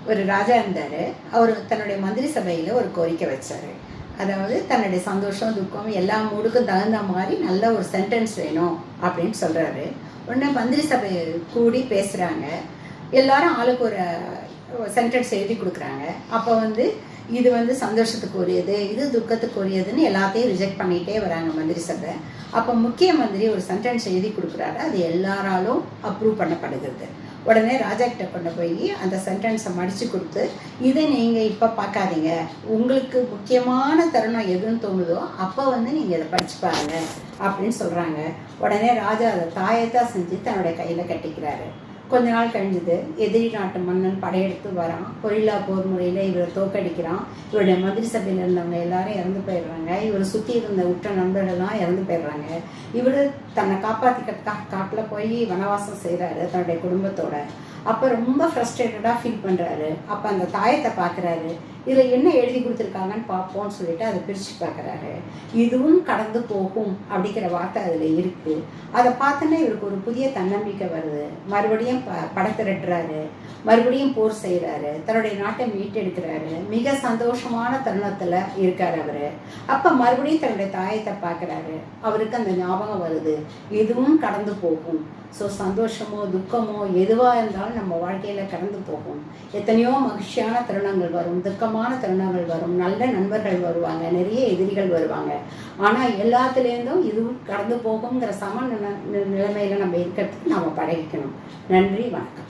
ஒரு ராஜா இருந்தார். அவர் தன்னுடைய மந்திரி சபையில் ஒரு கோரிக்கை வச்சார். அதாவது தன்னுடைய சந்தோஷம் துக்கம் எல்லா மூடுக்கும் தகுந்த மாதிரி நல்ல ஒரு சென்டென்ஸ் வேணும் அப்படின்னு சொல்கிறாரு. உடனே மந்திரி சபை கூடி பேசுகிறாங்க. எல்லாரும் ஆளுக்கு ஒரு சென்டென்ஸ் எழுதி கொடுக்குறாங்க. அப்போ இது சந்தோஷத்துக்கு உரியது, இது துக்கத்துக்கு உரியதுன்னு எல்லாத்தையும் ரிஜெக்ட் பண்ணிகிட்டே வராங்க மந்திரி சபை. அப்போ முக்கிய மந்திரி ஒரு சென்டென்ஸ் எழுதி கொடுக்குறாரு. அது எல்லாராலும் அப்ரூவ் பண்ணப்படுகிறது. உடனே ராஜா கிட்ட கொண்டு போய் அந்த சென்டென்ஸை மடித்து கொடுத்து, இதை நீங்கள் இப்போ பார்க்காதீங்க, உங்களுக்கு முக்கியமான தருணம் எதுன்னு தோணுதோ அப்போ நீங்கள் இதை படித்து பாருங்க அப்படின்னு சொல்கிறாங்க. உடனே ராஜா அதை தாயத்தான் செஞ்சு தன்னுடைய கையில் கட்டிக்கிறாரு. கொஞ்ச நாள் கழிஞ்சது. எதிரி நாட்டு மன்னன் படையெடுத்து வரான். கொரில்லா போர் முறையில் இவரை தோக்கடிக்கிறான். இவருடைய மந்திரி சபையில் இருந்தவங்க எல்லாரும் இறந்து போயிடுறாங்க. இவரை சுற்றி இருந்த உற்ற நண்பர்கள்லாம் இறந்து போயிடுறாங்க. இவர் தன்னை காப்பாற்றிக்கிறதுக்காக காட்டில் போய் வனவாசம் செய்கிறாரு தன்னுடைய குடும்பத்தோட. அப்போ ரொம்ப ஃப்ரஸ்ட்ரேட்டடாக ஃபீல் பண்ணுறாரு. அப்போ அந்த தாயத்தை பார்க்குறாரு. இதில் என்ன எழுதி கொடுத்துருக்காங்கன்னு பார்ப்போம்னு சொல்லிட்டு அதை பிரித்து பார்க்குறாரு. இதுவும் கடந்து போகும் அப்படிங்கிற வார்த்தை அதில் இருக்குது. அதை பார்த்தோன்னே இவருக்கு ஒரு புதிய தன்னம்பிக்கை வருது. மறுபடியும் படத்திரட்டுறாரு. மறுபடியும் போர் செய்கிறாரு. தன்னுடைய நாட்டை மீட்டெடுக்கிறாரு. மிக சந்தோஷமான தருணத்தில் இருக்கார் அவர். அப்போ மறுபடியும் தன்னுடைய தாயத்தை பார்க்குறாரு. அவருக்கு அந்த ஞாபகம் வருது, இதுவும் கடந்து போகும். ஸோ சந்தோஷமோ துக்கமோ எதுவாக இருந்தாலும் நம்ம வாழ்க்கையில் கடந்து போகும். எத்தனையோ மகிழ்ச்சியான தருணங்கள் வரும், துக்கமான தருணங்கள் வரும், நல்ல நண்பர்கள் வருவாங்க, நிறைய எதிரிகள் வருவாங்க. ஆனால் எல்லாத்துலேருந்தும் இதுவும் கடந்து போகுங்கிற நிலைமையில் நம்ம இருக்கிறதுக்கு நாம் பழகிக்கணும். நன்றி, வணக்கம்.